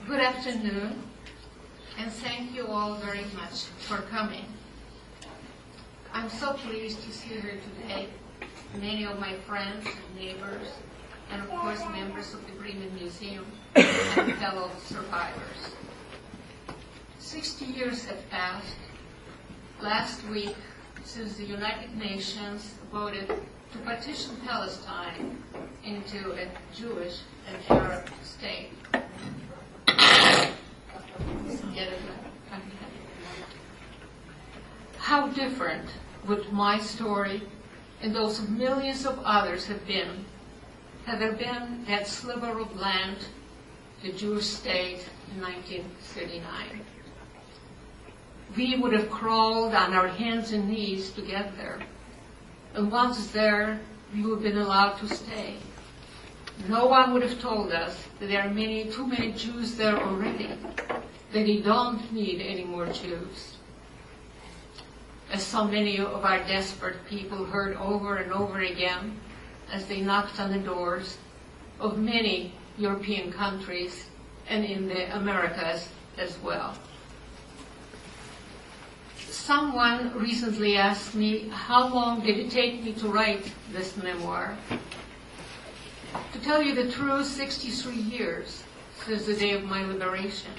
Good afternoon, and thank you all very much for coming. I'm so pleased to see here today many of my friends and neighbors, and of course members of the Bremen Museum and fellow survivors. 60 years have passed last week since the United Nations voted to partition Palestine into a Jewish and Arab state. How different would my story and those of millions of others have been had there been that sliver of land, the Jewish state, in 1939. We would have crawled on our hands and knees to get there, and once there, we would have been allowed to stay. No one would have told us that there are too many Jews there already, that we don't need any more Jews. As so many of our desperate people heard over and over again as they knocked on the doors of many European countries and in the Americas as well. Someone recently asked me, how long did it take me to write this memoir? To tell you the truth, 63 years since the day of my liberation.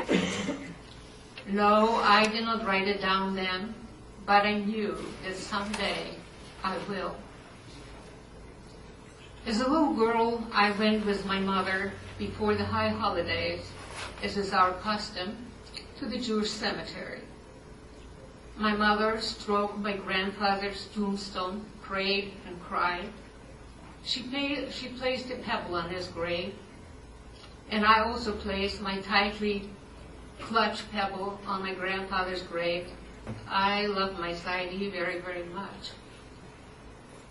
No, I did not write it down then, but I knew that someday I will. As a little girl, I went with my mother before the high holidays, as is our custom, to the Jewish cemetery. My mother stroked my grandfather's tombstone, prayed and cried. She placed a pebble on his grave, and I also placed my tightly clutched pebble on my grandfather's grave. I love my Saidi very, very much.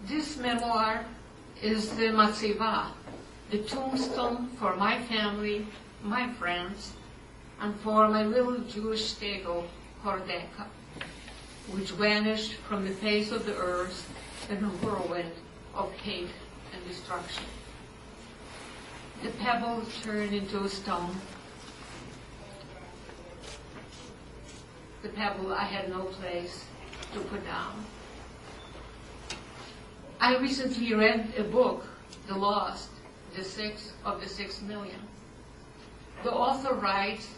This memoir is the matzivah, the tombstone for my family, my friends, and for my little Jewish shtetl, Hordeka, which vanished from the face of the earth in a whirlwind of hate and destruction. The pebble turned into a stone. The pebble I had no place to put down. I recently read a book, The Lost, the 6 of the 6 million. The author writes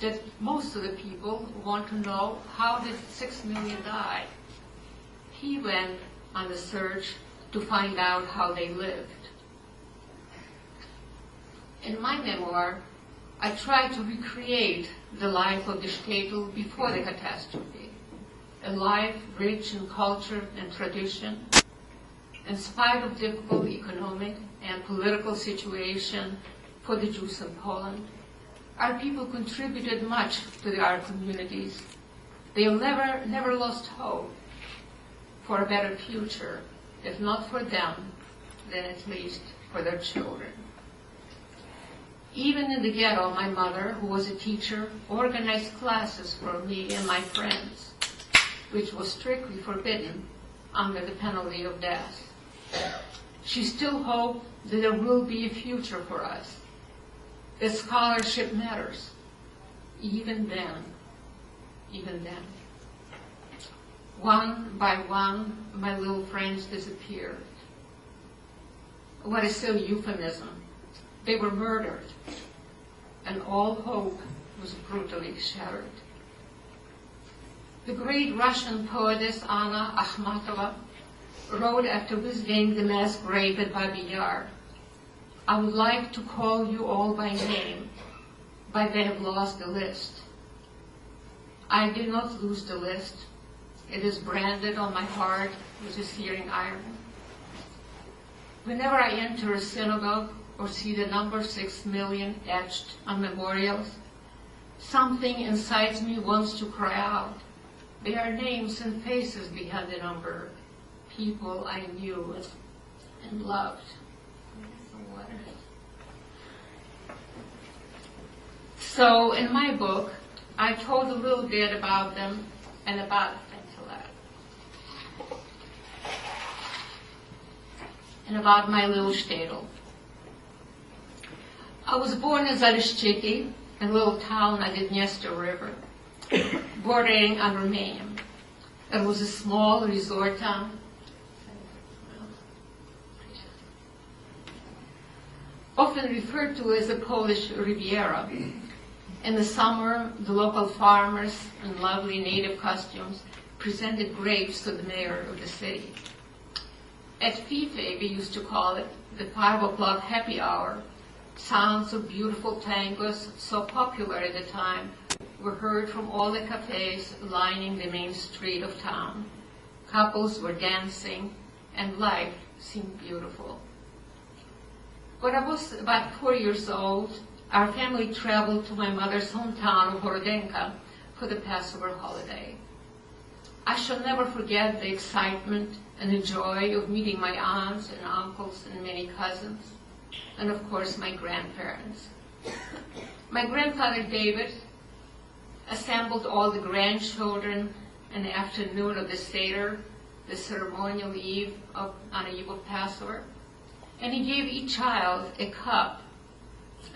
that most of the people want to know, how did 6 million die? He went on a search to find out how they lived. In my memoir, I try to recreate the life of the shtetl before the catastrophe, a life rich in culture and tradition. In spite of difficult economic and political situation for the Jews in Poland, our people contributed much to our communities. They never lost hope for a better future, if not for them, then at least for their children. Even in the ghetto, my mother, who was a teacher, organized classes for me and my friends, which was strictly forbidden under the penalty of death. She still hoped that there will be a future for us, that scholarship matters. Even then. One by one, my little friends disappeared. What a silly euphemism. They were murdered, and all hope was brutally shattered. The great Russian poetess Anna Akhmatova wrote after visiting the mass grave at Babi Yar, I would like to call you all by name, but they have lost the list. I did not lose the list. It is branded on my heart with a searing iron. Whenever I enter a synagogue or see the number 6 million etched on memorials, something inside me wants to cry out. There are names and faces behind the number, people I knew and loved. So in my book, I told a little bit about them and about my little shtetl. I was born in Zalishchiki, a little town at the Dniester River, bordering on Romania. It was a small resort town. Often referred to as the Polish Riviera. In the summer, the local farmers in lovely native costumes presented grapes to the mayor of the city. At Fife, we used to call it the 5 o'clock happy hour. Sounds of beautiful tangos, so popular at the time, were heard from all the cafes lining the main street of town. Couples were dancing, and life seemed beautiful. When I was about 4 years old, our family traveled to my mother's hometown of Horodenka for the Passover holiday. I shall never forget the excitement and the joy of meeting my aunts and uncles and many cousins, and of course my grandparents. My grandfather David assembled all the grandchildren in the afternoon of the Seder, the ceremonial eve on the eve of Passover, and he gave each child a cup,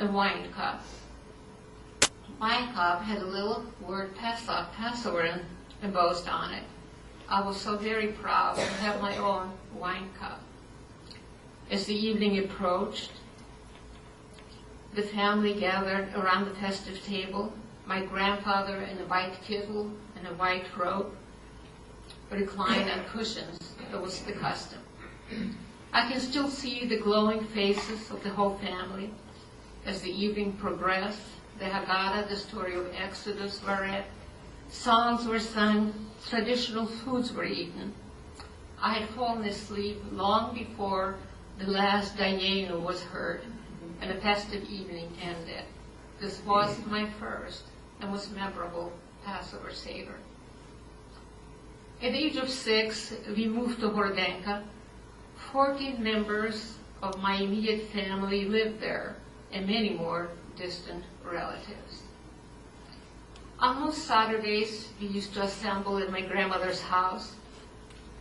a wine cup. My cup had a little word Passover embossed on it. I was so very proud to have my own wine cup. As the evening approached, the family gathered around the festive table. My grandfather in a white kittel and a white robe reclined on cushions. That was the custom. I can still see the glowing faces of the whole family. As the evening progressed, the Haggadah, the story of Exodus, were read, songs were sung, traditional foods were eaten. I had fallen asleep long before the last Dayenu was heard, and the festive evening ended. This was my first and most memorable Passover Seder. At the age of 6, we moved to Horodenka. 14 members of my immediate family lived there, and many more distant relatives. On most Saturdays, we used to assemble at my grandmother's house.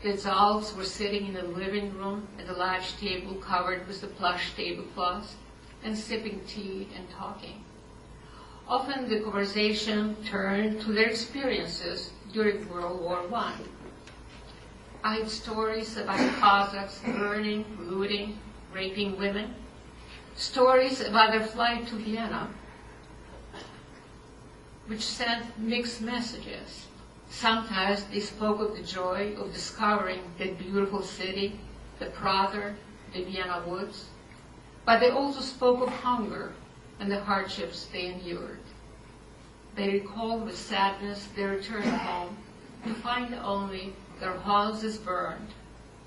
The adults were sitting in the living room at a large table covered with the plush tablecloths and sipping tea and talking. Often the conversation turned to their experiences during World War I. I had stories about Cossacks burning, looting, raping women, stories about their flight to Vienna, which sent mixed messages. Sometimes they spoke of the joy of discovering that beautiful city, the Prater, the Vienna woods, but they also spoke of hunger and the hardships they endured. They recalled with sadness their return home to find only their houses burned.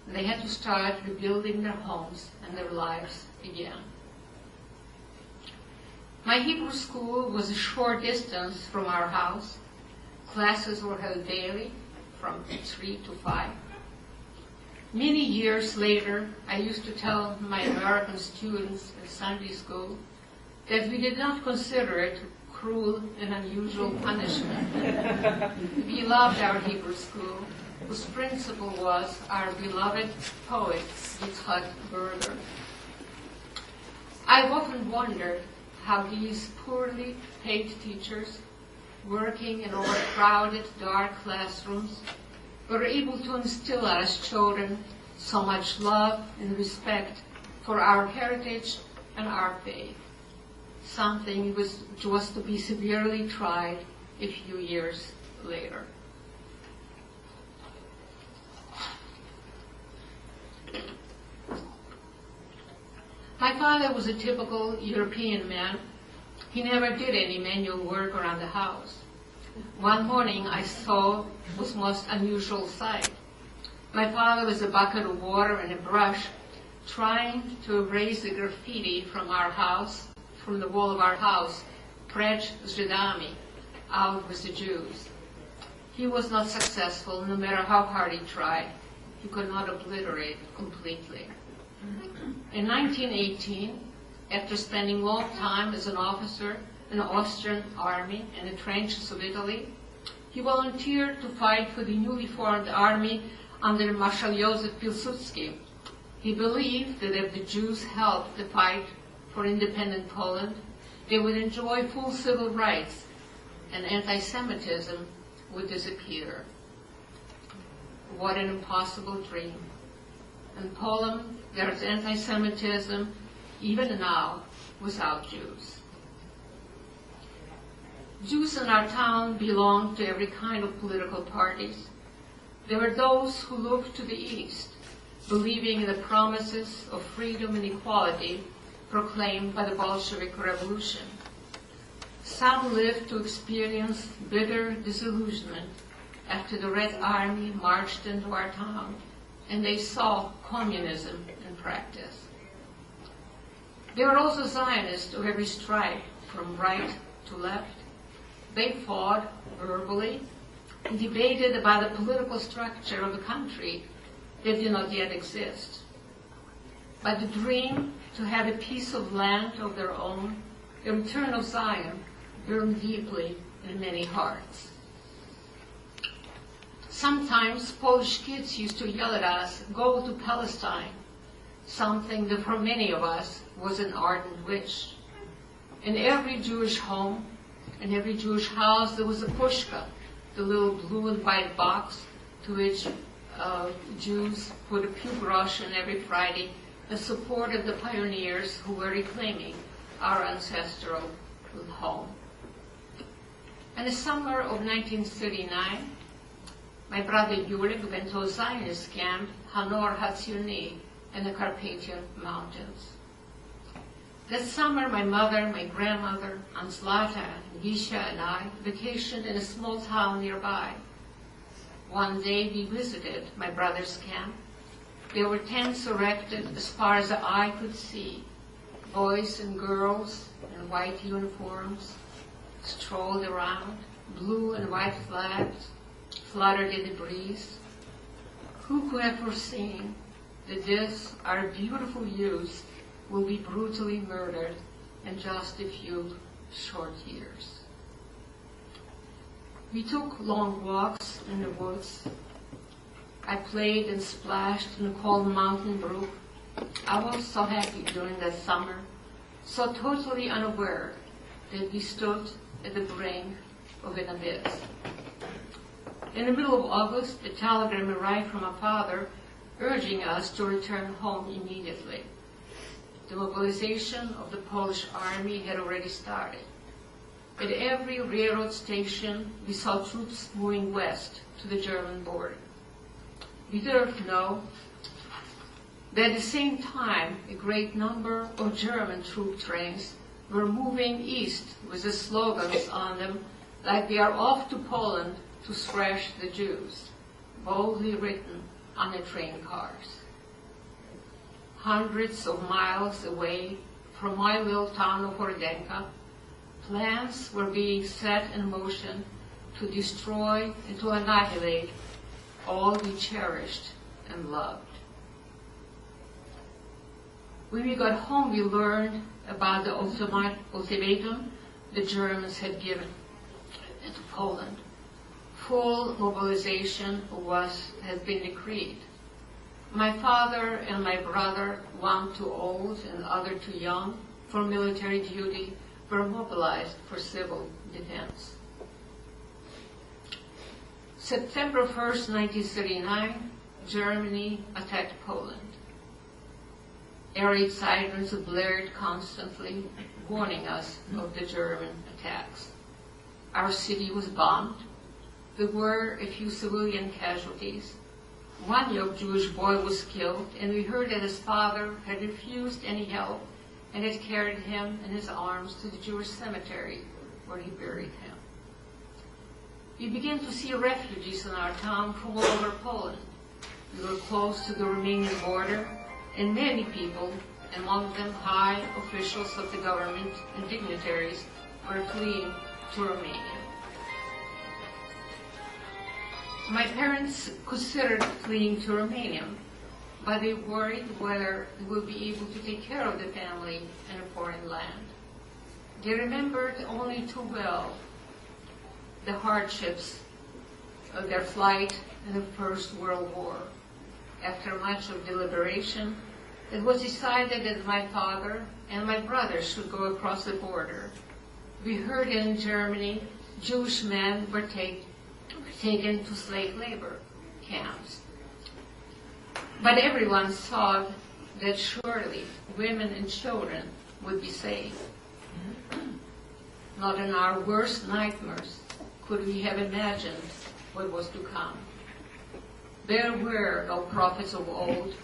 They had to start rebuilding their homes and their lives again. My Hebrew school was a short distance from our house. Classes were held daily from 3 to 5. Many years later, I used to tell my American students in Sunday school that we did not consider it cruel and unusual punishment. We loved our Hebrew school, whose principal was our beloved poet, Yitzhak Berger. I've often wondered how these poorly paid teachers, working in overcrowded, dark classrooms, were able to instill in us children so much love and respect for our heritage and our faith, something which was to be severely tried a few years later. My father was a typical European man. He never did any manual work around the house. One morning I saw was most unusual sight. My father with a bucket of water and a brush trying to erase the graffiti from our house, from the wall of our house, prejudice, out with the Jews. He was not successful, no matter how hard he tried. He could not obliterate completely. In 1918, after spending long time as an officer in the Austrian army in the trenches of Italy, he volunteered to fight for the newly formed army under Marshal Joseph Pilsudski. He believed that if the Jews helped the fight for independent Poland, they would enjoy full civil rights, and anti-Semitism would disappear. What an impossible dream. In Poland, there is anti-Semitism, even now, without Jews. Jews in our town belonged to every kind of political parties. There were those who looked to the East, believing in the promises of freedom and equality proclaimed by the Bolshevik Revolution. Some lived to experience bitter disillusionment after the Red Army marched into our town and they saw communism in practice. There were also Zionists of every stripe, from right to left. They fought verbally and debated about the political structure of the country that did not yet exist. But the dream to have a piece of land of their own, the return of Zion, burned deeply in many hearts. Sometimes Polish kids used to yell at us, "Go to Palestine," something that for many of us was an ardent wish. In every Jewish home, in every Jewish house, there was a pushka, the little blue and white box to which Jews put a pew grosh in every Friday in support of the pioneers who were reclaiming our ancestral home. In the summer of 1939, my brother Jurek went to a Zionist camp, Hanor Hatzioni, in the Carpathian Mountains. That summer, my mother, my grandmother, Aunt Zlata, Gisha, and I vacationed in a small town nearby. One day we visited my brother's camp. There were tents erected as far as the eye could see. Boys and girls in white uniforms strolled around. Blue and white flags fluttered in the breeze. Who could have foreseen that this, our beautiful youth, will be brutally murdered in just a few short years? We took long walks in the woods. I played and splashed in the cold mountain brook. I was so happy during that summer, so totally unaware that we stood at the brink of an abyss. In the middle of August, a telegram arrived from my father urging us to return home immediately. The mobilization of the Polish army had already started. At every railroad station, we saw troops moving west to the German border. We didn't know that at the same time, a great number of German troop trains were moving east with the slogans on them like "We are off to Poland to thrash the Jews," boldly written on the train cars. Hundreds of miles away from my little town of Ordenka, plans were being set in motion to destroy and to annihilate all we cherished and loved. When we got home, we learned about the ultimatum the Germans had given to Poland. Full mobilization has been decreed. My father and my brother, one too old and other too young for military duty, were mobilized for civil defense. September 1st, 1939, Germany attacked Poland. Air raid sirens blared constantly, warning us of the German attacks. Our city was bombed. There were a few civilian casualties. One young Jewish boy was killed, and we heard that his father had refused any help and had carried him in his arms to the Jewish cemetery, where he buried him. We began to see refugees in our town from all over Poland. We were close to the Romanian border, and many people, among them high officials of the government and dignitaries, were fleeing to Romania. My parents considered fleeing to Romania, but they worried whether they would be able to take care of the family in a foreign land. They remembered only too well the hardships of their flight in the First World War. After much of deliberation, it was decided that my father and my brother should go across the border. We heard in Germany Jewish men were taken to slave labor camps. But everyone thought that surely women and children would be safe. Not in our worst nightmares could we have imagined what was to come. There were no prophets of old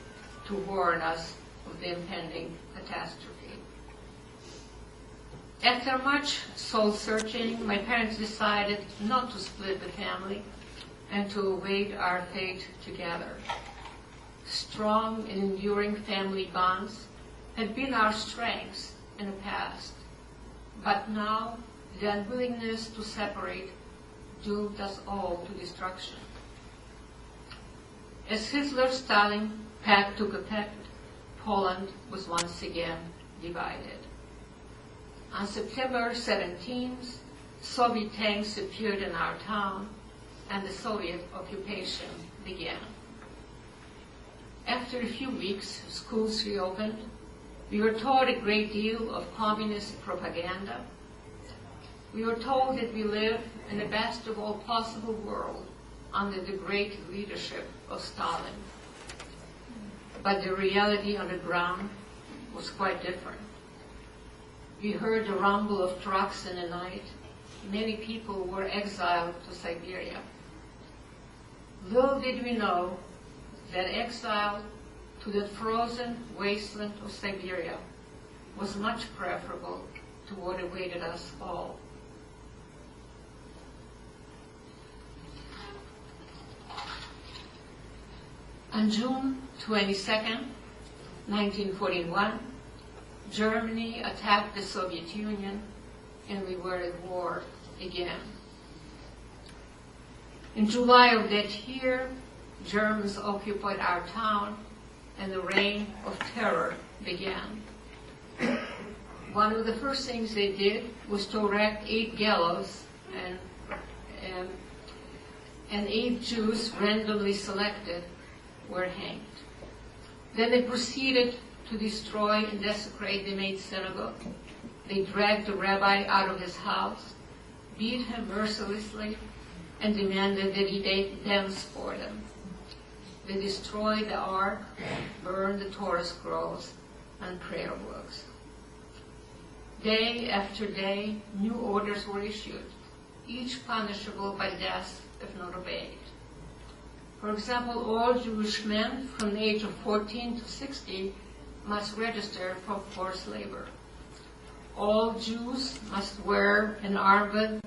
to warn us of the impending catastrophe. After much soul-searching, my parents decided not to split the family and to await our fate together. Strong and enduring family bonds had been our strengths in the past, but now the unwillingness to separate doomed us all to destruction. As Hitler's Stalin pact took effect, Poland was once again divided. On September 17th, Soviet tanks appeared in our town, and the Soviet occupation began. After a few weeks, schools reopened. We were taught a great deal of communist propaganda. We were told that we live in the best of all possible world under the great leadership of Stalin. But the reality on the ground was quite different. We heard the rumble of trucks in the night. Many people were exiled to Siberia. Little did we know that exile to the frozen wasteland of Siberia was much preferable to what awaited us all. On June 22nd, 1941, Germany attacked the Soviet Union, and we were at war again. In July of that year, Germans occupied our town, and the reign of terror began. One of the first things they did was to erect 8 gallows, and 8 Jews randomly selected were hanged. Then they proceeded to destroy and desecrate the main synagogue. They dragged the rabbi out of his house, beat him mercilessly, and demanded that he dance for them. They destroyed the ark, burned the Torah scrolls and prayer books. Day after day, new orders were issued, each punishable by death if not obeyed. For example, all Jewish men from the age of 14 to 60 must register for forced labor. All Jews must wear an armband,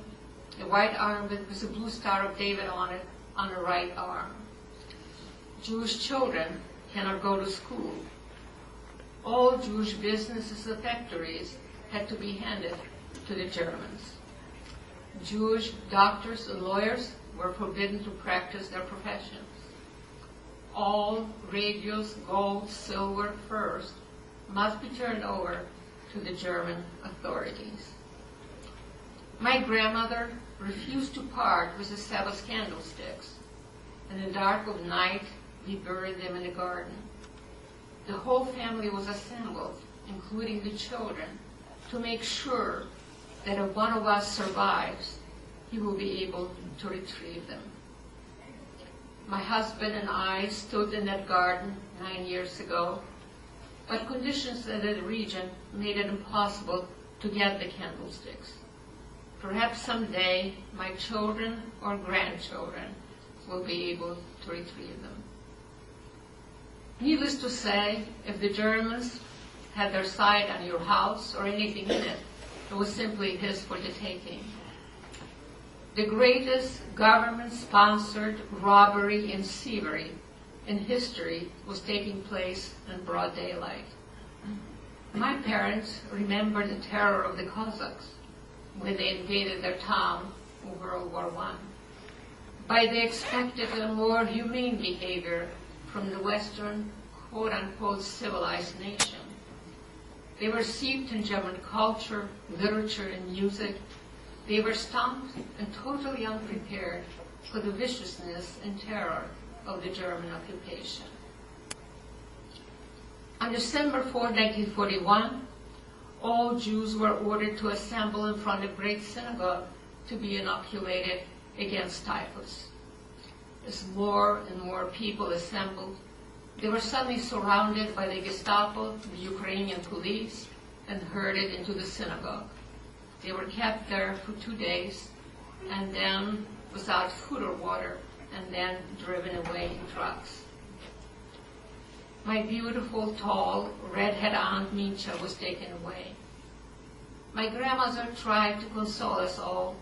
a white armband with a blue Star of David on it, on the right arm. Jewish children cannot go to school. All Jewish businesses and factories had to be handed to the Germans. Jewish doctors and lawyers were forbidden to practice their professions. All radios, gold, silver, furs must be turned over to the German authorities. My grandmother refused to part with the Sabbath candlesticks. In the dark of night, we buried them in the garden. The whole family was assembled, including the children, to make sure that if one of us survives, he will be able to retrieve them. My husband and I stood in that garden 9 years ago, but conditions in that region made it impossible to get the candlesticks. Perhaps someday my children or grandchildren will be able to retrieve them. Needless to say, if the Germans had their sight on your house or anything in it, it was simply his for the taking. The greatest government-sponsored robbery and thievery in history was taking place in broad daylight. My parents remember the terror of the Cossacks when they invaded their town in World War I. But they expected a more humane behavior from the Western, quote-unquote, civilized nation. They were steeped in German culture, literature, and music. They were stumped and totally unprepared for the viciousness and terror of the German occupation. On December 4, 1941, all Jews were ordered to assemble in front of Great Synagogue to be inoculated against typhus. As more and more people assembled, they were suddenly surrounded by the Gestapo, the Ukrainian police, and herded into the synagogue. They were kept there for 2 days, and then without food or water, and then driven away in trucks. My beautiful, tall, red-haired Aunt Mincha was taken away. My grandmother tried to console us all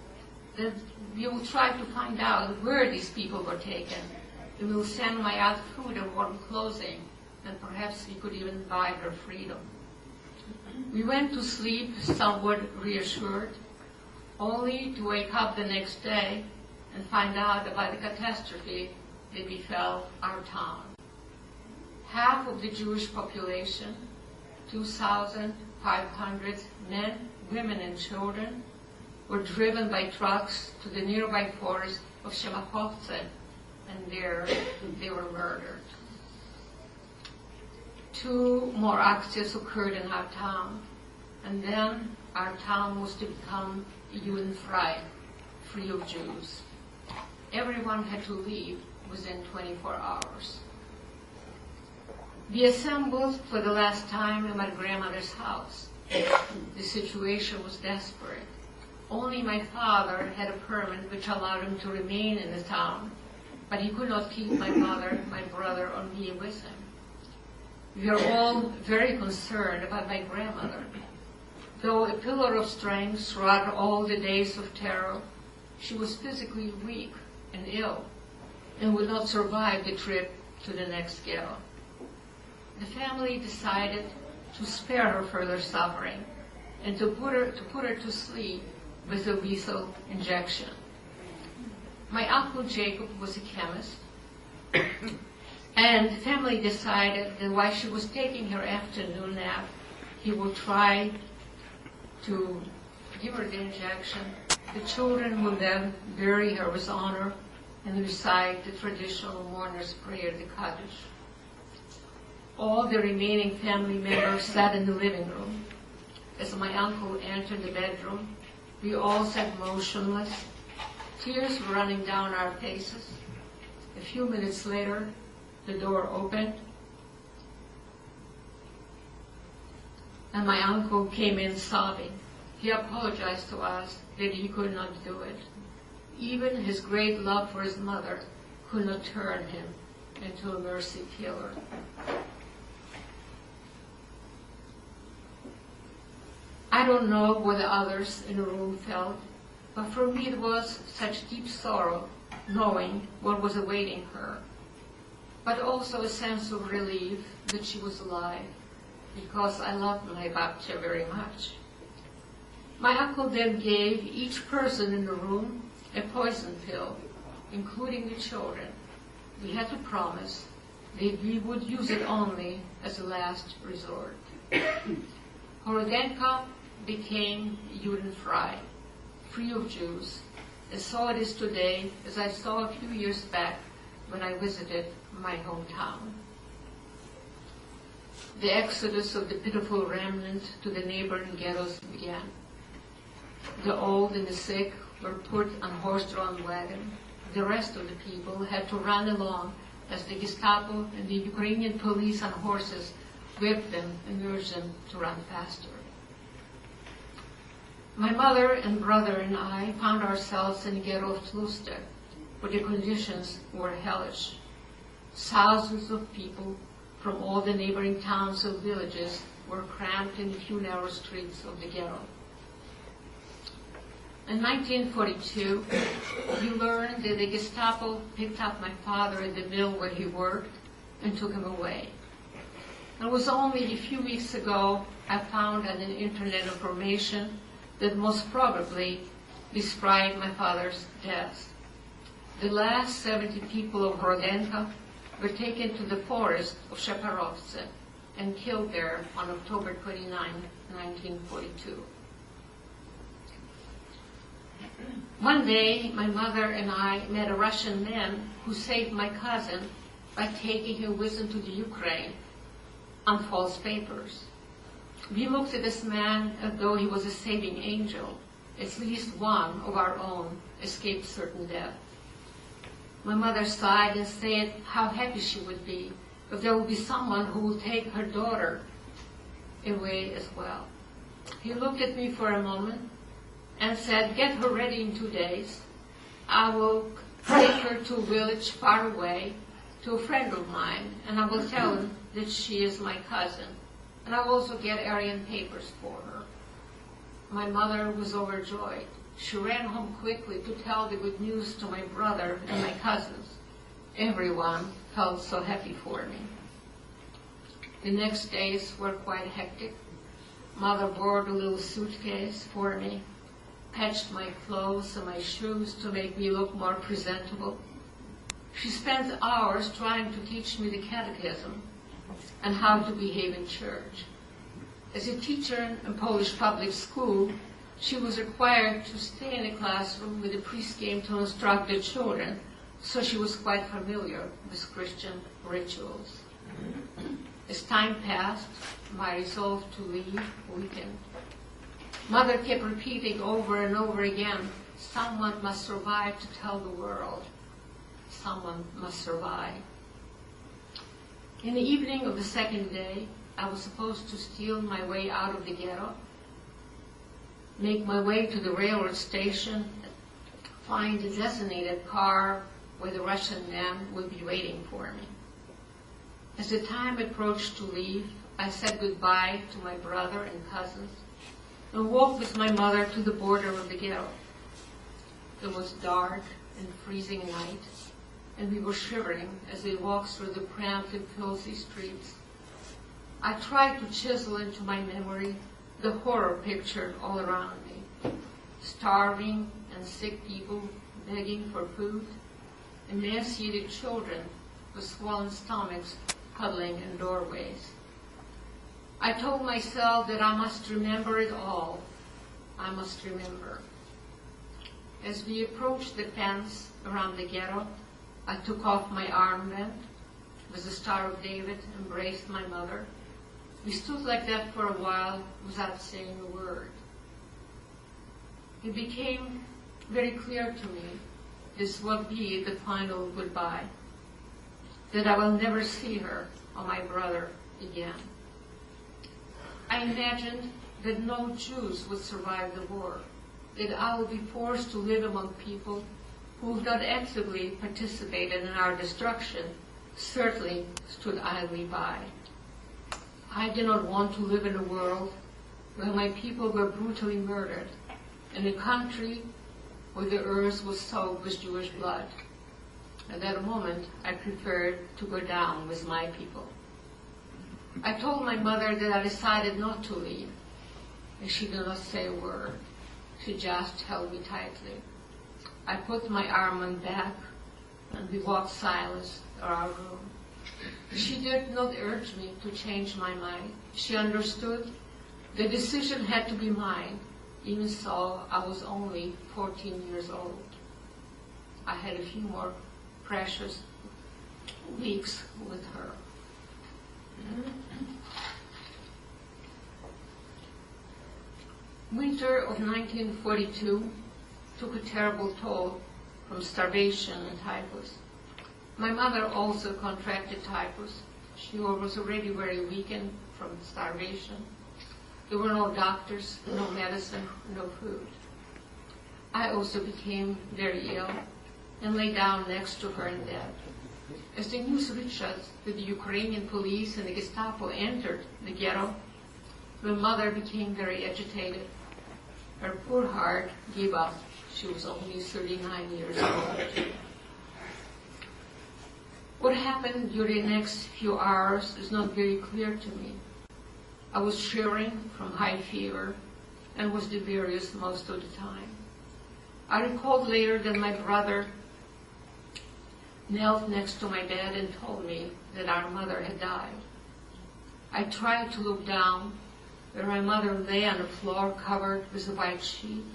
that we will try to find out where these people were taken. We will send my aunt food and warm clothing, and perhaps we could even buy her freedom. We went to sleep somewhat reassured, only to wake up the next day and find out about the catastrophe that befell our town. Half of the Jewish population, 2,500 men, women, and children, were driven by trucks to the nearby forest of Shemachovce, and there they were murdered. 2 more actions occurred in our town, and then our town was to become Judenfrei, free of Jews. Everyone had to leave within 24 hours. We assembled for the last time in my grandmother's house. The situation was desperate. Only my father had a permit which allowed him to remain in the town, but he could not keep my mother, my brother, or me with him. We were all very concerned about my grandmother. Though a pillar of strength throughout all the days of terror, she was physically weak and ill, and would not survive the trip to the next ghetto. The family decided to spare her further suffering and to put her to sleep with a lethal injection. My uncle Jacob was a chemist, and the family decided that while she was taking her afternoon nap, he would try to give her the injection. The children would then bury her with honor and recite the traditional mourner's prayer, the Kaddish. All the remaining family members sat in the living room. As my uncle entered the bedroom, we all sat motionless. Tears were running down our faces. A few minutes later, the door opened, and my uncle came in sobbing. He apologized to us that he could not do it. Even his great love for his mother could not turn him into a mercy killer. I don't know what the others in the room felt, but for me it was such deep sorrow knowing what was awaiting her, but also a sense of relief that she was alive, because I loved my babcia very much. My uncle then gave each person in the room a poison pill, including the children. We had to promise that we would use it only as a last resort. Horodenko became Judenfrei, free of Jews, and so it is today, as I saw a few years back when I visited my hometown. The exodus of the pitiful remnant to the neighboring ghettos began. The old and the sick were put on horse-drawn wagons. The rest of the people had to run along as the Gestapo and the Ukrainian police on horses whipped them and urged them to run faster. My mother and brother and I found ourselves in the ghetto of Tluste, where the conditions were hellish. Thousands of people from all the neighboring towns and villages were cramped in the few narrow streets of the ghetto. In 1942, we learned that the Gestapo picked up my father at the mill where he worked and took him away. It was only a few weeks ago I found on the internet information that most probably described my father's death. The last 70 people of Horodenko were taken to the forest of Sheparovce and killed there on October 29, 1942. One day, my mother and I met a Russian man who saved my cousin by taking him with him to the Ukraine. on false papers. We looked at this man as though he was a saving angel. At least one of our own escaped certain death. My mother sighed and said how happy she would be if there would be someone who would take her daughter away as well. He looked at me for a moment and said, "Get her ready in 2 days. I will take her to a village far away to a friend of mine, and I will tell him that she is my cousin. And I will also get Aryan papers for her." My mother was overjoyed. She ran home quickly to tell the good news to my brother and my cousins. Everyone felt so happy for me. The next days were quite hectic. Mother bought a little suitcase for me, patched my clothes and my shoes to make me look more presentable. She spent hours trying to teach me the catechism and how to behave in church. As a teacher in Polish public school, she was required to stay in a classroom with the priest came to instruct the children, so she was quite familiar with Christian rituals. As time passed, my resolve to leave weakened. Mother kept repeating over and over again, "Someone must survive to tell the world. Someone must survive." In the evening of the second day, I was supposed to steal my way out of the ghetto, make my way to the railroad station, find a designated car where the Russian man would be waiting for me. As the time approached to leave, I said goodbye to my brother and cousins and walked with my mother to the border of the ghetto. It was dark and freezing night, and we were shivering as we walked through the cramped and filthy streets. I tried to chisel into my memory the horror picture all around me. Starving and sick people begging for food, emaciated children with swollen stomachs huddling in doorways. I told myself that I must remember it all. I must remember. As we approached the fence around the ghetto, I took off my armband with the Star of David, embraced my mother. We stood like that for a while without saying a word. It became very clear to me this would be the final goodbye, that I will never see her or my brother again. I imagined that no Jews would survive the war, that I would be forced to live among people who have not actively participated in our destruction, certainly stood idly by. I did not want to live in a world where my people were brutally murdered, in a country where the earth was soaked with Jewish blood. At that moment, I preferred to go down with my people. I told my mother that I decided not to leave, and she did not say a word. She just held me tightly. I put my arm on back, and we walked silently to our room. She did not urge me to change my mind. She understood the decision had to be mine. Even so, I was only 14 years old. I had a few more precious weeks with her. Winter of 1942 took a terrible toll from starvation and typhus. My mother also contracted typhus. She was already very weakened from starvation. There were no doctors, no medicine, no food. I also became very ill and lay down next to her in bed. As the news reached us that the Ukrainian police and the Gestapo entered the ghetto, my mother became very agitated. Her poor heart gave up. She was only 39 years old. What happened during the next few hours is not very clear to me. I was shivering from high fever and was delirious most of the time. I recalled later that my brother knelt next to my bed and told me that our mother had died. I tried to look down where my mother lay on the floor covered with a white sheet,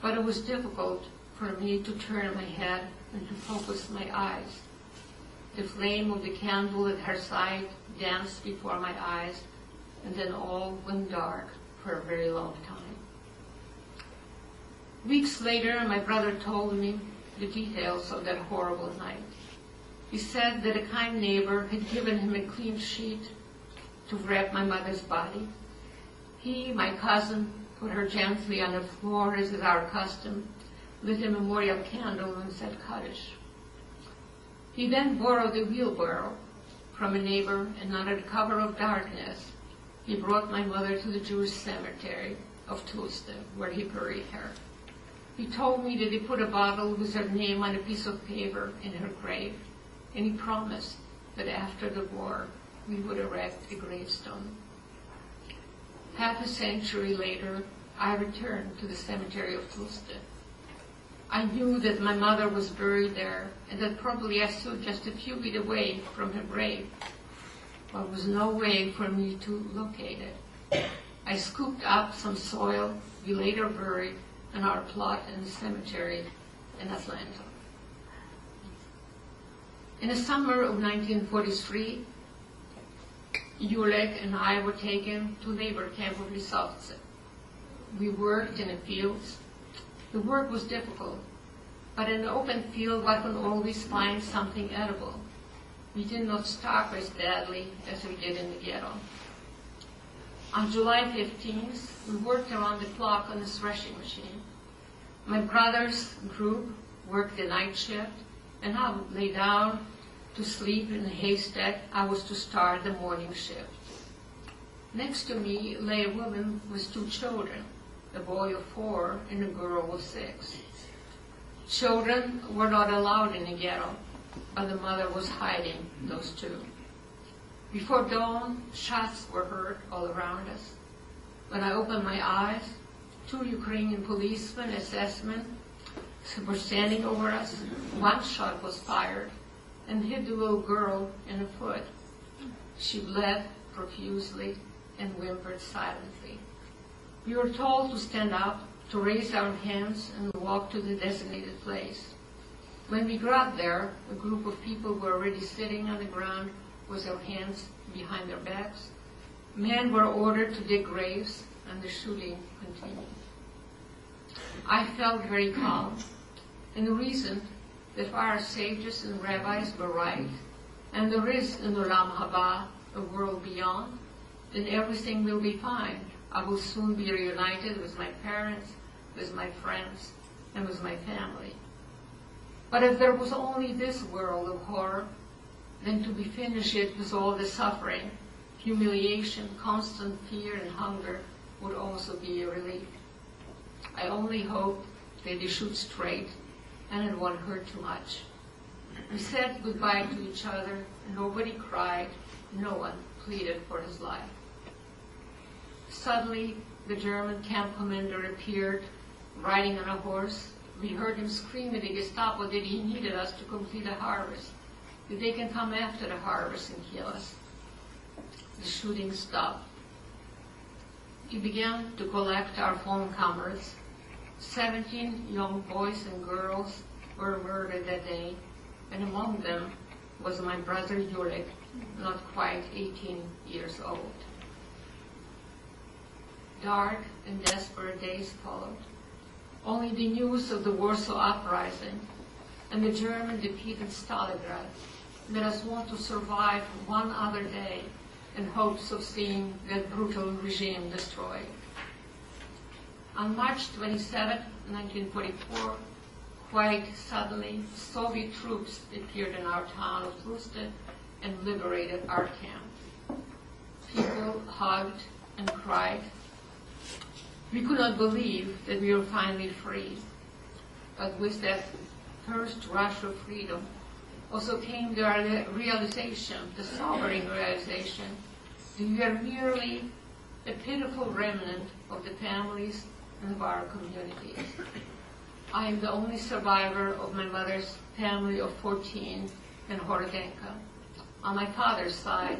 but it was difficult for me to turn my head and to focus my eyes. The flame of the candle at her side danced before my eyes, and then all went dark for a very long time. Weeks later, my brother told me the details of that horrible night. He said that a kind neighbor had given him a clean sheet to wrap my mother's body. He, my cousin, put her gently on the floor, as is our custom, lit a memorial candle, and said Kaddish. He then borrowed a wheelbarrow from a neighbor, and under the cover of darkness, he brought my mother to the Jewish cemetery of Tosia, where he buried her. He told me that he put a bottle with her name on a piece of paper in her grave, and he promised that after the war, we would erect a gravestone. Half a century later, I returned to the cemetery of Tosia. I knew that my mother was buried there, and that probably I stood just a few feet away from her grave. But there was no way for me to locate it. I scooped up some soil we later buried in our plot in the cemetery in Atlanta. In the summer of 1943, Julek and I were taken to labor camp of Lisovce. We worked in the fields. The work was difficult, but in the open field one can always find something edible. We did not starve as badly as we did in the ghetto. On July 15th, we worked around the clock on the threshing machine. My brother's group worked the night shift, and I would lay down to sleep in the haystack. I was to start the morning shift. Next to me lay a woman with two children, a boy of 4 and a girl of 6. Children were not allowed in the ghetto, but the mother was hiding those two. Before dawn, shots were heard all around us. When I opened my eyes, 2 Ukrainian policemen, SS-men, were standing over us. One shot was fired and hit the little girl in the foot. She bled profusely and whimpered silently. We were told to stand up, to raise our hands, and walk to the designated place. When we got there, a group of people were already sitting on the ground with their hands behind their backs. Men were ordered to dig graves, and the shooting continued. I felt very calm, and the reason that our sages and rabbis were right, and there is an Olam Haba, a world beyond, then everything will be fine. I will soon be reunited with my parents, with my friends, and with my family. But if there was only this world of horror, then to be finished it with all the suffering, humiliation, constant fear, and hunger would also be a relief. I only hope that they shoot straight and it won't hurt too much. We said goodbye to each other, and nobody cried, no one pleaded for his life. Suddenly, the German camp commander appeared, riding on a horse. We heard him scream at the Gestapo that he needed us to complete a harvest, that they can come after the harvest and kill us. The shooting stopped. He began to collect our phone comrades. 17 young boys and girls were murdered that day, and among them was my brother Julek, not quite 18 years old. Dark and desperate days followed. Only the news of the Warsaw Uprising and the German defeat in Stalingrad made us want to survive one other day in hopes of seeing that brutal regime destroyed. On March 27, 1944, quite suddenly, Soviet troops appeared in our town of Tosia and liberated our camp. People hugged and cried. We could not believe that we were finally free. But with that first rush of freedom also came the realization, the sobering realization, that we are merely a pitiful remnant of the families and of our communities. I am the only survivor of my mother's family of 14 in Horodenka. On my father's side,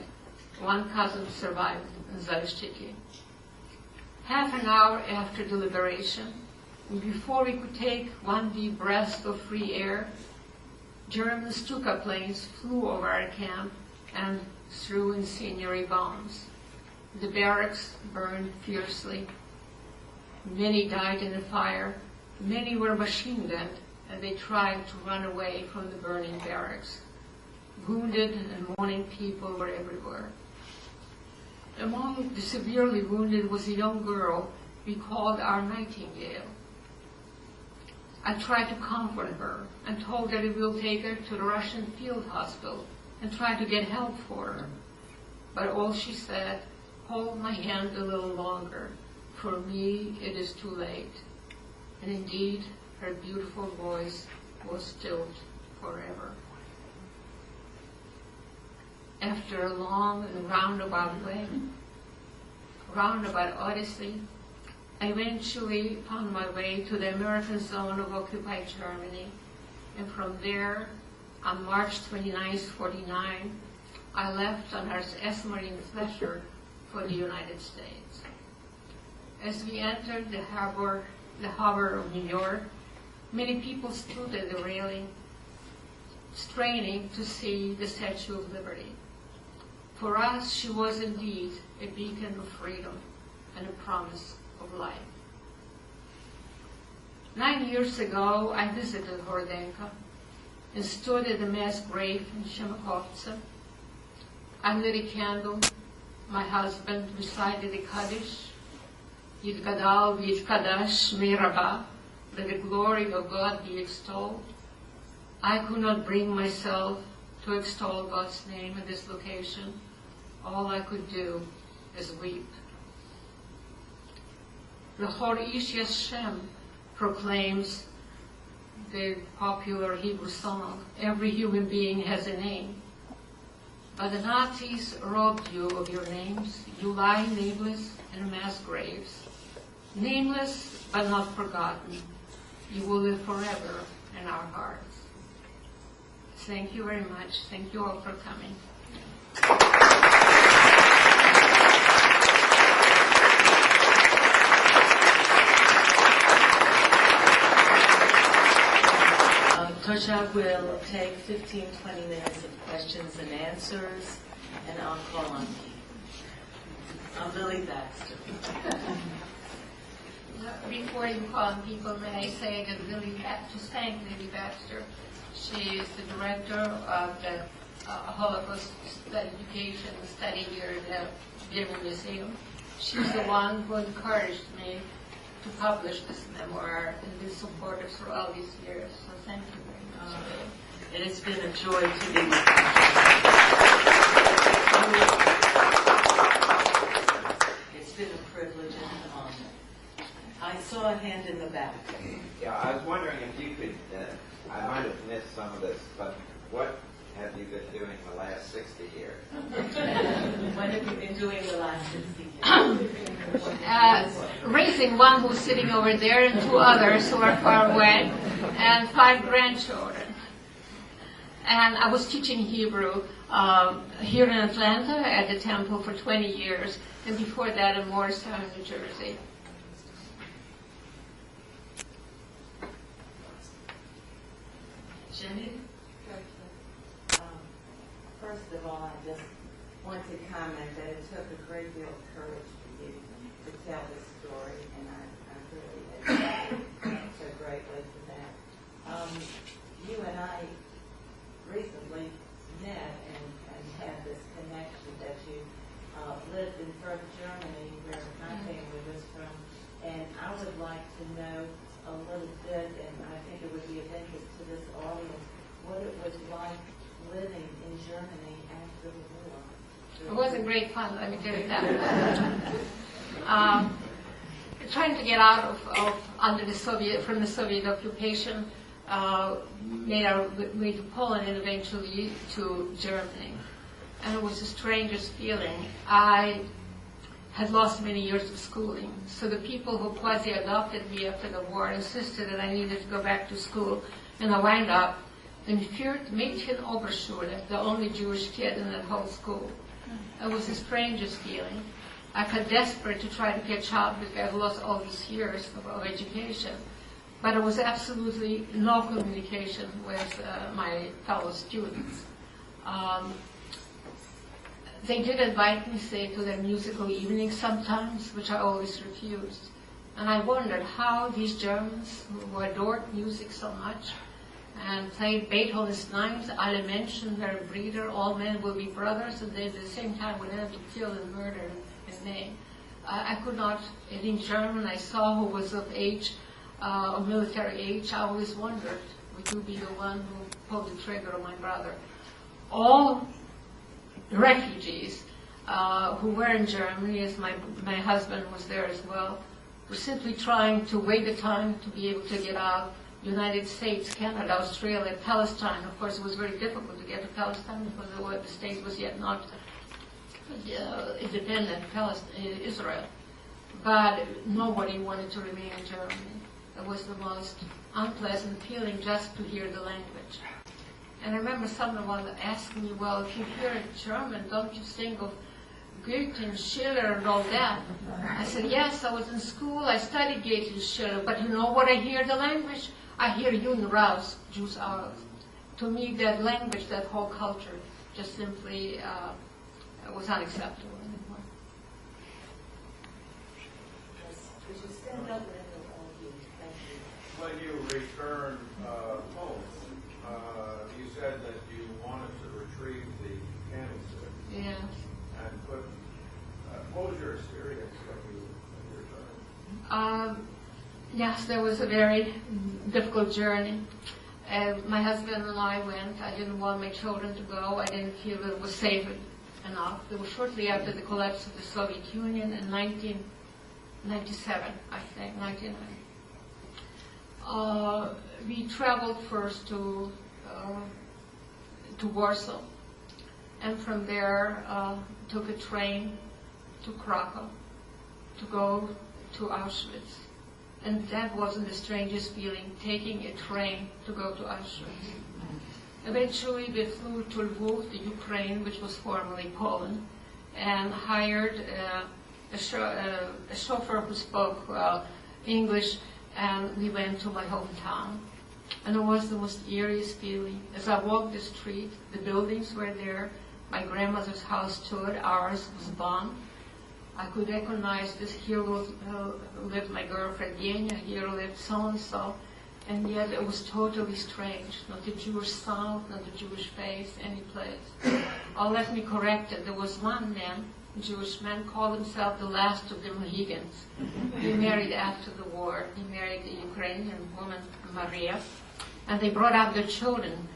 one cousin survived in Zalishchiki. Half an hour after the liberation, and before we could take one deep breath of free air, German Stuka planes flew over our camp and threw incendiary bombs. The barracks burned fiercely. Many died in the fire. Many were machine gunned, and they tried to run away from the burning barracks. Wounded and mourning people were everywhere. Among the severely wounded was a young girl we called our Nightingale. I tried to comfort her and told her that we'll take her to the Russian field hospital and try to get help for her. But all she said, "Hold my hand a little longer. For me, it is too late." And indeed, her beautiful voice was stilled forever. After a long and roundabout odyssey, I eventually found my way to the American zone of occupied Germany, and from there, on March 29, 1949, I left on our S-Marine Fletcher for the United States. As we entered the harbor of New York, many people stood at the railing, straining to see the Statue of Liberty. For us, she was indeed a beacon of freedom and a promise of life. 9 years ago, I visited Hordenka and stood at the mass grave in Shemakovce. I lit a candle. My husband recited the Kaddish, Yitgadal v'yitkadash me'rabah, that the glory of God be extolled. I could not bring myself to extol God's name at this location. All I could do is weep. The Hor Ish Yashem proclaims the popular Hebrew song, "Every human being has a name." But the Nazis robbed you of your names. You lie nameless in mass graves. Nameless but not forgotten. You will live forever in our hearts. Thank you very much. Thank you all for coming. Tosia will take 15-20 minutes of questions and answers, and I'll call on you. I'm Lily Baxter. Before you call on people, may I say that just thank Lily Baxter. She is the director of the Holocaust Education Study here at the German Museum. She's the one who encouraged me to publish this memoir and been supportive for all these years. So thank you very much. It has been a joy to be with you. It's been a privilege and an honor. I saw a hand in the back. Yeah, I was wondering if you could, I might have missed some of this, but what have you been doing the last 60 years? What have you been doing the last 60 years? Raising one who's sitting over there and two others who are far away, and 5 grandchildren. And I was teaching Hebrew here in Atlanta at the temple for 20 years, and before that in Morristown, New Jersey. Jenny? First of all, I just want to comment that it took a great deal of courage for you to tell this story, and I really admire so greatly for that. You and I recently met and had this connection that you lived in Firth, Germany, where my family was from, and I would like to know a little bit, and I think it would be of interest to this audience, what it was like living in Germany after the war. It wasn't great fun, let me tell you that. Trying to get out of under the from the Soviet occupation, made our way to Poland and eventually to Germany. And it was the strangest feeling. I had lost many years of schooling, so the people who quasi-adopted me after the war insisted that I needed to go back to school, and I wound up in vierte Mädchenoberschule, the only Jewish kid in that whole school. It was the strangest feeling. I got desperate to try to catch up because I've lost all these years of education. but there was absolutely no communication with my fellow students. They did invite me, say, to their musical evenings sometimes, which I always refused. And I wondered how these Germans, who adored music so much, and played Beethoven's Ninth, Alle Menschen werden Brüder, all men will be brothers, and they at the same time would have to kill and murder in name. I could not, in German, I saw who was of age, of military age. I always wondered, would you be the one who pulled the trigger on my brother? All refugees who were in Germany, as my husband was there as well, were simply trying to wait the time to be able to get out. United States, Canada, Australia, Palestine. Of course, it was very difficult to get to Palestine because the state was yet not independent, Israel. But nobody wanted to remain in Germany. It was the most unpleasant feeling just to hear the language. And I remember someone asked me, well, if you hear German, don't you think of Goethe and Schiller and all that? I said, yes, I was in school, I studied Goethe and Schiller, but you know what I hear the language? I hear Juden raus, Jews out. To me, that language, that whole culture, just simply was unacceptable anymore. Could you stand up and all you? Thank you. When you returned home, you said that you wanted to retrieve the canister Yes. and put. What was your experience when you returned? Yes, there was a very difficult journey. My husband and I went. I didn't want my children to go. I didn't feel it was safe enough. It was shortly after the collapse of the Soviet Union in 1997, I think, 1990. We traveled first to Warsaw, and from there took a train to Krakow to go to Auschwitz. And that wasn't the strangest feeling, taking a train to go to Auschwitz. Eventually, we flew to Lviv, the Ukraine, which was formerly Poland, and hired a chauffeur who spoke English, and we went to my hometown. And it was the most eeriest feeling. As I walked the street, the buildings were there. My grandmother's house stood, ours was bombed. I could recognize this. Here lived my girlfriend Yenya, here lived so-and-so, and yet it was totally strange. Not the Jewish sound, not the Jewish face, any place. Oh, let me correct it. There was one man, a Jewish man, called himself the last of the Mohegans. He married after the war. He married a Ukrainian woman, Maria, and they brought up their children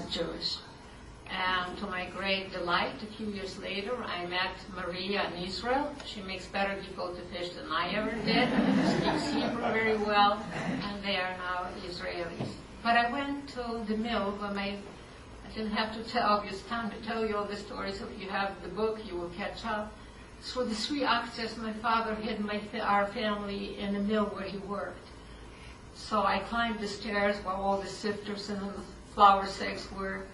Jewish. And to my great delight, a few years later, I met Maria in Israel. She makes better gefilte fish than I ever did. Speaks Hebrew very well, and they are now Israelis. But I went to the mill when I didn't have to tell, obvious time to tell you all the stories. So if you have the book, you will catch up. Through the 3 access, my father hid our family in the mill where he worked. So I climbed the stairs while all the sifters and the flour sacks were.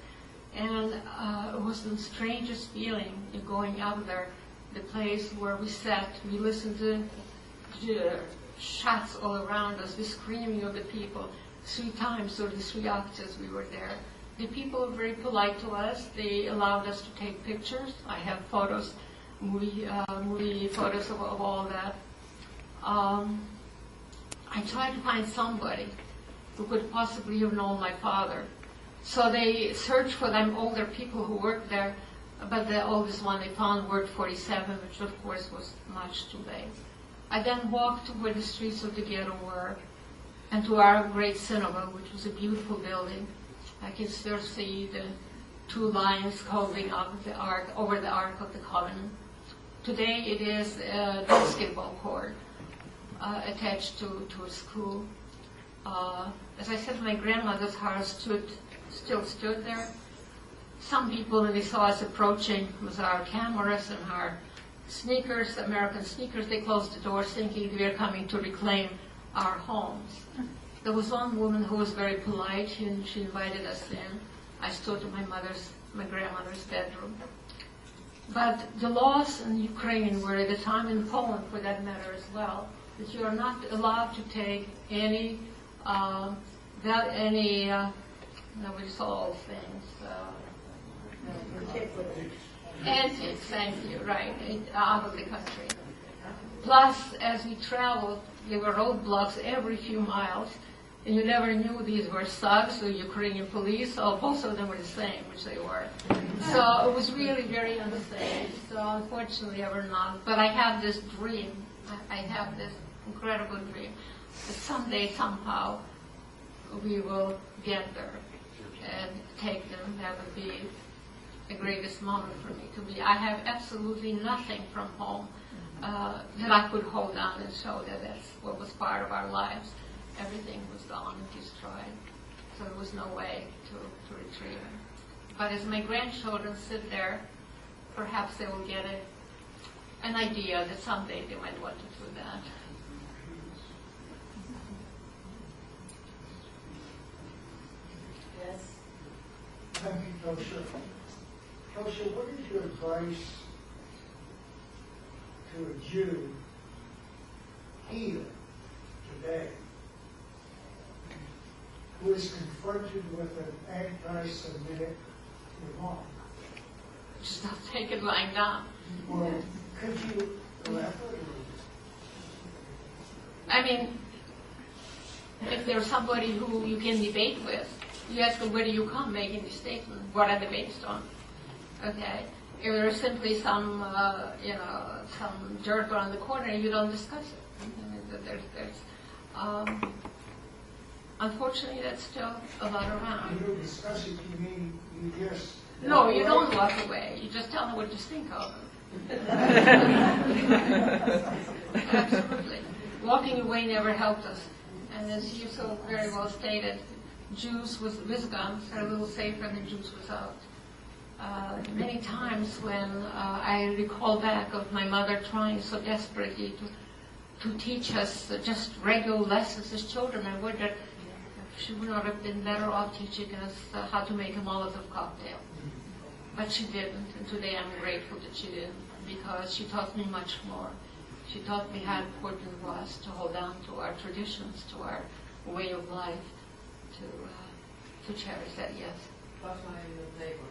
And it was the strangest feeling going out there, the place where we sat. We listened to shots all around us, the screaming of the people. 3 times or the 3 octaves we were there. The people were very polite to us. They allowed us to take pictures. I have photos, movie photos of all that. I tried to find somebody who could possibly have known my father. So they searched for them older people who worked there, but the oldest one they found worked 47, which of course was much too late. I then walked to where the streets of the ghetto were, and to our great synagogue, which was a beautiful building. I can still see the 2 lions holding up the ark, over the Ark of the Covenant. Today it is a basketball court attached to a school. As I said, my grandmother's house still stood there. Some people, when they saw us approaching with our cameras and our sneakers, American sneakers, they closed the door thinking we were coming to reclaim our homes. There was one woman who was very polite, and she invited us in. I stood in my grandmother's bedroom. But the laws in Ukraine were at the time, in Poland for that matter as well, that you are not allowed to take any without any, we saw all things. Antics, thank you, right, out of the country. Plus, as we traveled, there were roadblocks every few miles, and you never knew these were thugs or Ukrainian police, or both of them were the same, which they were. So it was really very unsafe. So unfortunately, I were not. But I have this dream. I have this incredible dream that someday, somehow, we will get there and take them. That would be the greatest moment for me to be. I have absolutely nothing from home that I could hold on and show that that's what was part of our lives. Everything was gone and destroyed. So there was no way to retrieve it. But as my grandchildren sit there, perhaps they will get an idea that someday they might want to do that. Yes? Thank you, Tosia. Tosia, what is your advice to a Jew here today who is confronted with an anti-Semitic remark? Just not take it lying down. Well, could you elaborate? I mean, if there's somebody who you can debate with, you ask them, where do you come making this statement? What are they based on? Okay? If there's simply some, some jerk on the corner, you don't discuss it. Unfortunately, that's still a lot around. You don't discuss it, you mean you just... No, you don't walk away. You just tell them what you think of them. Absolutely. Walking away never helped us. And as you so very well stated, Jews with guns are a little safer than Jews without. Many times when I recall back of my mother trying so desperately to teach us just regular lessons as children, I wondered if she would not have been better off teaching us how to make a Molotov cocktail. But she didn't, and today I'm grateful that she didn't, because she taught me much more. She taught me how important it was to hold on to our traditions, to our way of life, to cherish that, yes. That's my neighbor.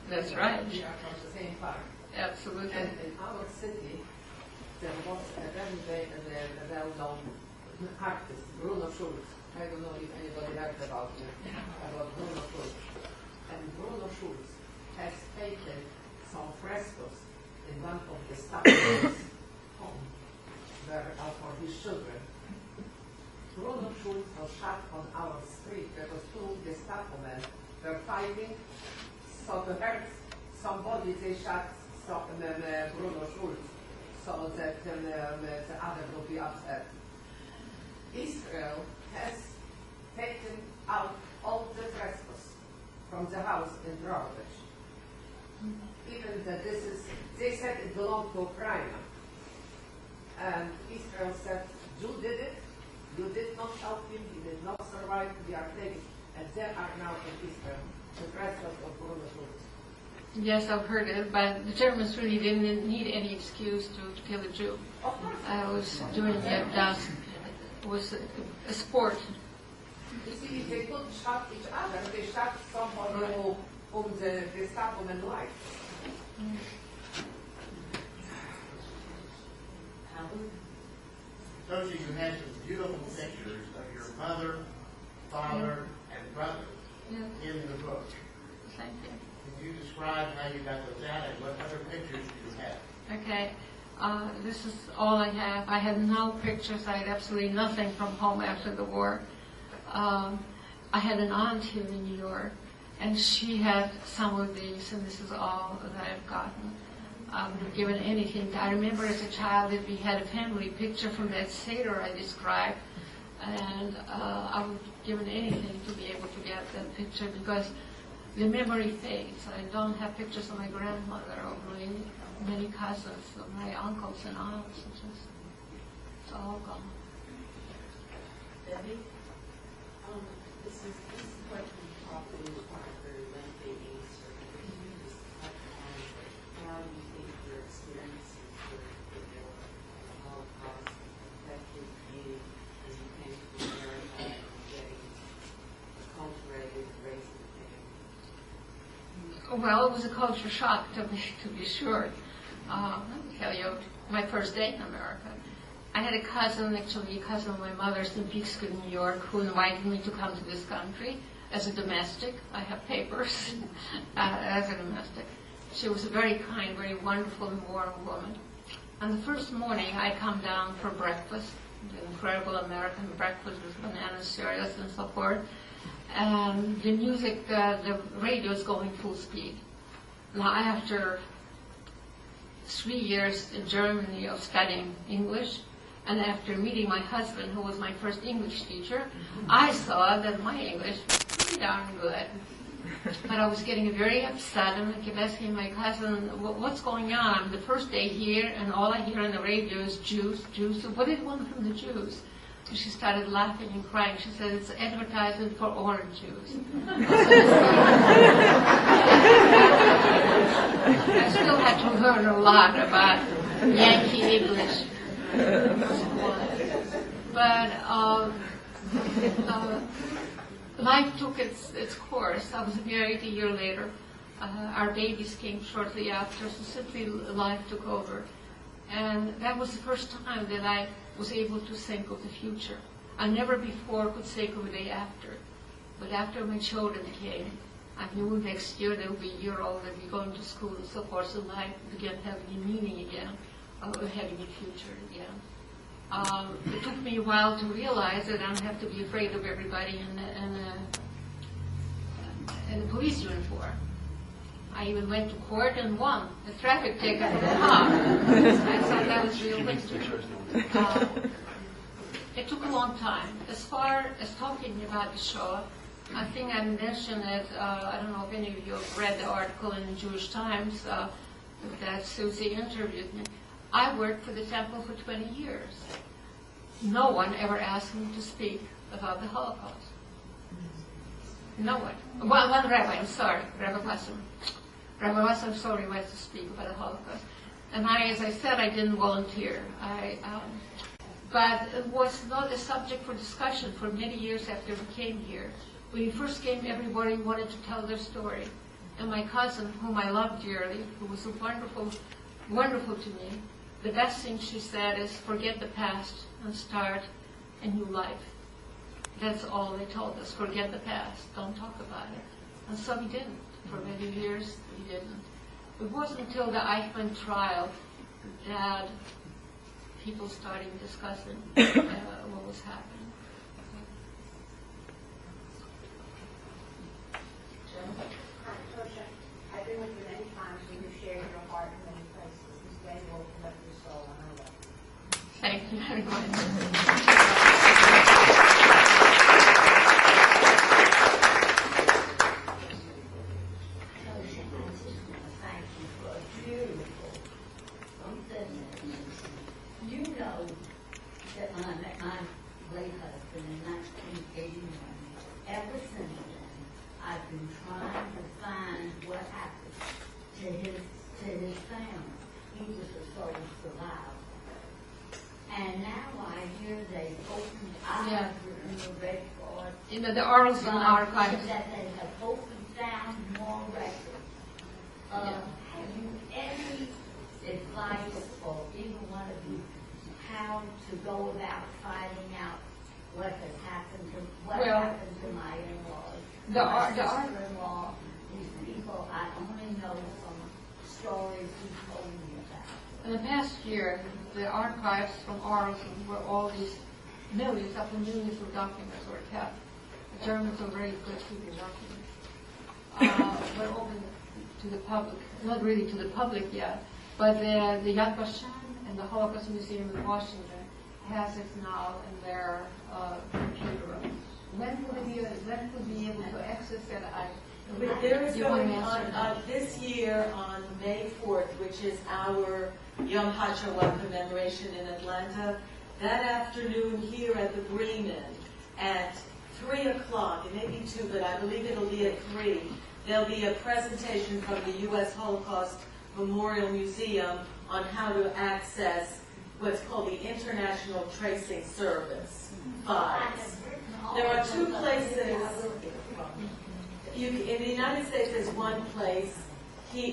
That's right. We are from the same farm. Absolutely. And in our city, there was a well-known artist, Bruno Schulz. I don't know if anybody heard about Bruno Schulz. And Bruno Schulz has taken some frescoes in one of the statues home, where are for his children. Bruno Schulz was shot on our street because two Gestapo men were fighting. So perhaps somebody they shot Bruno Schulz, so that the other will be upset. Israel has taken out all the frescoes from the house in Drogovic. Even that they said it belonged to Ukraine. And Israel said, you did it, you did not help him, he did not survive, we are taking. And there are now in Israel the frescoes of Bruno Schulz. Yes, I've heard it, but the Germans really didn't need any excuse to kill a Jew. I was doing it, it was a sport. You see, they couldn't shot each other, they shot somebody whom the Gestapo men liked. Tosia, you had some beautiful pictures of your mother, father, and brother in the book. Thank you. Can you describe how you got those out and what other pictures you have? Okay. This is all I have. I had no pictures. I had absolutely nothing from home after the war. I had an aunt here in New York, and she had some of these, and this is all that I've gotten. I would have given anything. I remember as a child that we had a family picture from that Seder I described, and I would have given anything to be able to get that picture, because the memory fades. I don't have pictures of my grandmother or many cousins, of my uncles and aunts. It's all gone. Debbie? This is what we probably require a very lengthy answer. Can you just touch on how you think your experiences with the war, the Holocaust, affected you as you came to America? Well, it was a culture shock, to be sure. Let me tell you, my first day in America. I had a cousin, actually a cousin of my mother's in Peekskill, New York, who invited me to come to this country as a domestic. I have papers as a domestic. She was a very kind, very wonderful and warm woman. And the first morning, I come down for breakfast, the incredible American breakfast with bananas, cereals, and so forth. And the music, the radio is going full speed. Now, after 3 years in Germany of studying English, and after meeting my husband, who was my first English teacher, I saw that my English was pretty darn good. But I was getting very upset, and I kept asking my cousin, what's going on? The first day here, and all I hear on the radio is Jews, Jews. What do you want from the Jews? And she started laughing and crying. She said, it's advertising for orange Jews. I still had to learn a lot about Yankee English. But life took its course. I was married a year later. Our babies came shortly after, so simply life took over. And that was the first time that I was able to think of the future. I never before could think of the day after. But after my children came, I knew next year they would be a year old, they'd be going to school and so forth, so life began having a meaning again, having a future again. It took me a while to realize that I don't have to be afraid of everybody in a police uniform. I even went to court and won a traffic ticket for the car. I thought that was realistic. It took a long time. As far as talking about the Shoah, I think I mentioned it, I don't know if any of you have read the article in the Jewish Times that Susie interviewed me. I worked for the temple for 20 years. No one ever asked me to speak about the Holocaust. No one. Well, one rabbi, I'm sorry, Rabbi Wasserman. Rabbi Wasserman so requested to speak about the Holocaust. And as I said, I didn't volunteer. But it was not a subject for discussion for many years after we came here. When we first came, everybody wanted to tell their story. And my cousin, whom I loved dearly, who was wonderful to me, the best thing she said is, forget the past and start a new life. That's all they told us, forget the past, don't talk about it. And so we didn't. For many years, we didn't. It wasn't until the Eichmann trial that people started discussing what was happening. Tosia, I've been with you many times and you've shared your heart in many places. This day will open up your soul and I love you. Thank you very much. Thank you for a beautiful sentence. You know that when I met my late husband in 1981, ever since then, I've been trying to find what happened to his family. He was a sole survivor. And now I hear they opened, I have in the Red Cross, The Arlington Archives. that they have opened, found more records. Have you any advice, or either one of you, how to go about finding out what has happened to my in-laws, my sister-in-law, these people I only know from stories you told me about? In the past year, the archives from Arlington, where all these millions upon millions of documents were kept, the Germans are very good keeping documents, were open to the public, not really to the public yet, but the Yad Vashem and the Holocaust Museum in Washington has it now in their computer room. When will we be able to access it? There is going on this year on May 4th, which is our Yom HaShoah commemoration in Atlanta. That afternoon here at the Bremen at 3 o'clock, it may be 2, but I believe it'll be at 3, there'll be a presentation from the U.S. Holocaust Memorial Museum on how to access what's called the International Tracing Service files. There are two places. in the United States, there's one place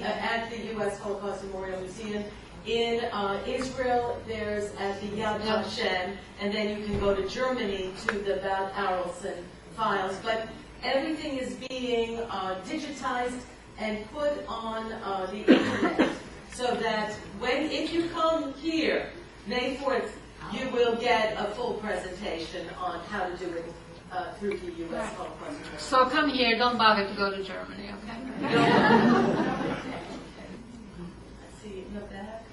at the U.S. Holocaust Memorial Museum. In Israel, there's at the Yad Vashem, and then you can go to Germany to the Bad Arolsen files. But everything is being digitized and put on the internet, so that if you come here, May 4th, you will get a full presentation on how to do it through the U.S. Holocaust Memorial. So come here, don't bother to go to Germany, okay? See, you have that?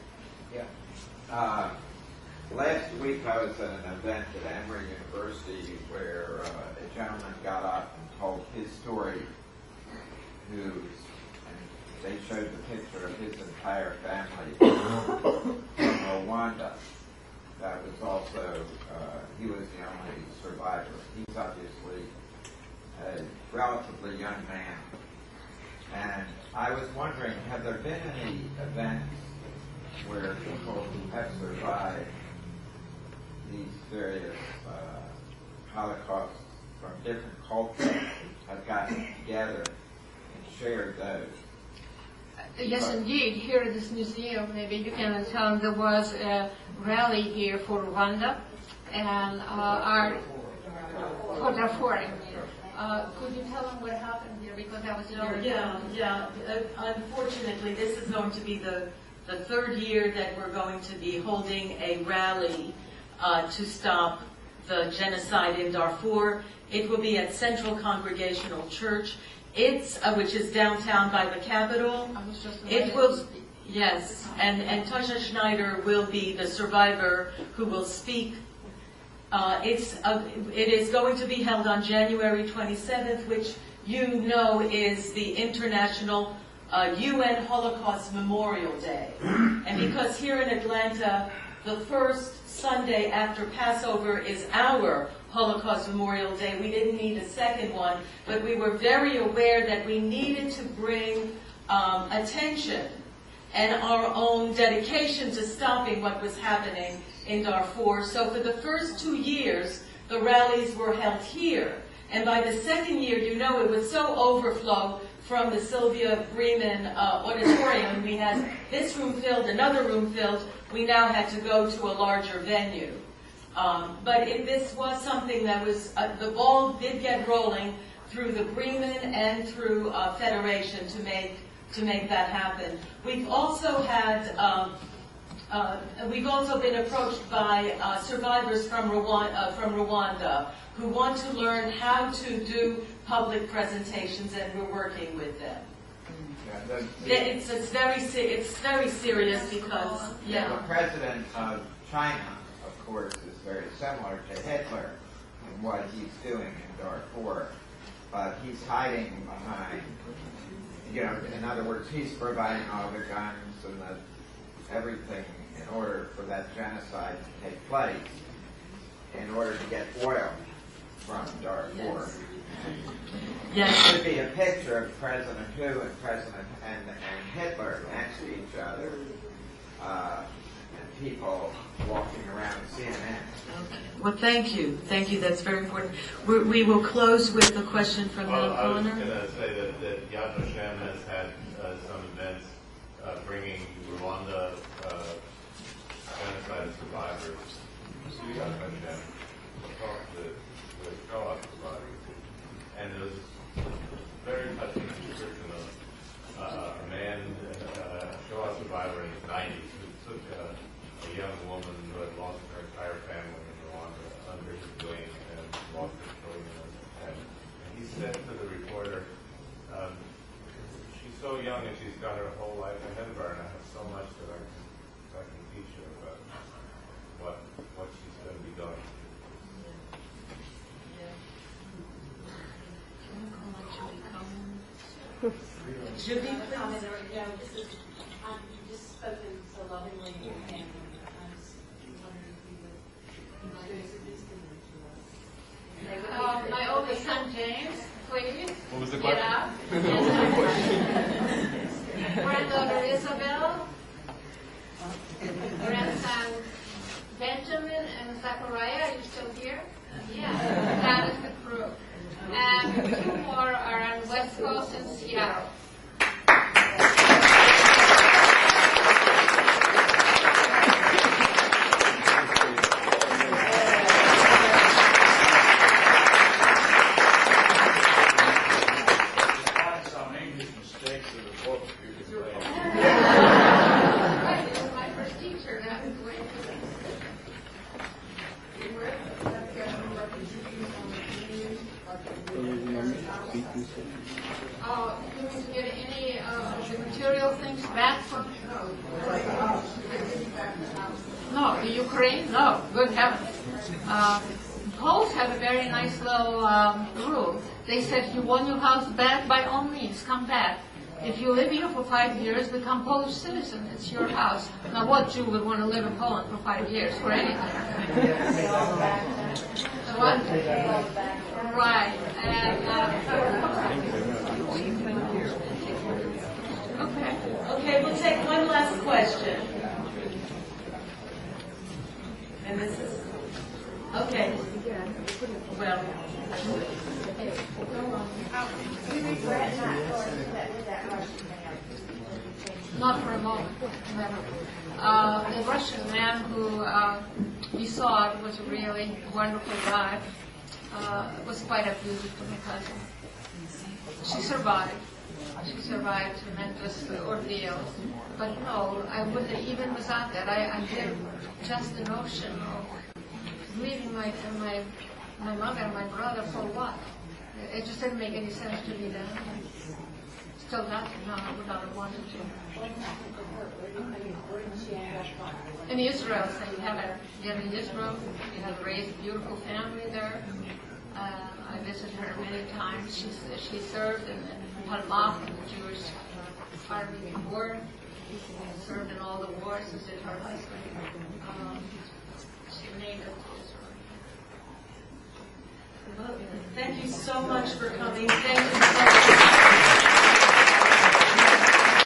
Yeah. Last week I was at an event at Emory University where a gentleman got up and told his story, and they showed the picture of his entire family from Rwanda. That was also, he was the only survivor. He's obviously a relatively young man. And I was wondering, have there been any events where people who have survived these various Holocausts from different cultures have gotten together and shared those? Yes, indeed. Here at this museum, maybe you can tell them there was a rally here for Rwanda and for Darfur. Could you tell them what happened here? Because that was the Yeah. Unfortunately, this is going to be the third year that we're going to be holding a rally to stop the genocide in Darfur. It will be at Central Congregational Church. Which is downtown by the Capitol. It will, yes, and Tosia Schneider will be the survivor who will speak. It is going to be held on January 27th, which you know is the International UN Holocaust Memorial Day. And because here in Atlanta, the first Sunday after Passover is our Holocaust Memorial Day, we didn't need a second one, but we were very aware that we needed to bring attention and our own dedication to stopping what was happening in Darfur. So for the first 2 years, the rallies were held here. And by the second year, you know, it was so overflow from the Sylvia Bremen auditorium. We had this room filled, another room filled. We now had to go to a larger venue. But this was something that was, the ball did get rolling through the Bremen and through Federation to make that happen. We've also had, we've also been approached by survivors from Rwanda who want to learn how to do public presentations, and we're working with them. It's very serious because the president of China, of course, is very similar to Hitler in what he's doing in Darfur, but he's hiding behind, in other words, he's providing all the guns and everything in order for that genocide to take place, in order to get oil from Darfur. Yes. There should be a picture of President Hu and President and Hitler next to each other, and people walking around CNN. Okay. Well, thank you. Thank you. That's very important. We will close with a question from Connor. I was going to say that Yad Vashem has had some events bringing Rwanda genocide survivors to Yad Vashem to talk with Shoah survivors. And it was very touching description of a man, a Shoah survivor in his 90s, who took a young woman who had lost her entire family in Rwanda under his wing and lost her children. And he said to the reporter, she's so young and she's got her whole life ahead of her, and I have so much that I can teach her about what she's going to be going through. Judy, You please. just spoken so lovingly of your family. I was wondering if you would introduce them to us. my oldest son, James, please. What was the Get question? up. Granddaughter Isabel. Grandson Benjamin and Zachariah. Are you still here? Yeah. That is the crew. And and 2 more are on West Coast in Seattle. Oh, you want to get any of the material things back from? No, the Ukraine? No, good heavens. Poles have a very nice little rule. They said, if you want your house back, by all means, come back. If you live here for 5 years, become Polish citizen. It's your house. Now, what Jew would want to live in Poland for 5 years for anything? What? Right. And, okay. Okay, we'll take one last question. And this is, okay. Well, not for a moment. Never. The Russian man who we saw was a really wonderful guy. Was quite abused from my cousin. She survived. She survived tremendous ordeals. But no, I wouldn't, even without that, I did just the notion of leaving my mother and my brother for what? It just didn't make any sense to me then. Still nothing, no, I would not have wanted to. In Israel, so you have in Israel, you have raised a beautiful family there. I visited her many times. She served in Palmach, in the Jewish army before. She served in all the wars, as did her husband. She native to Israel. thank you so much for coming. Thank you so much.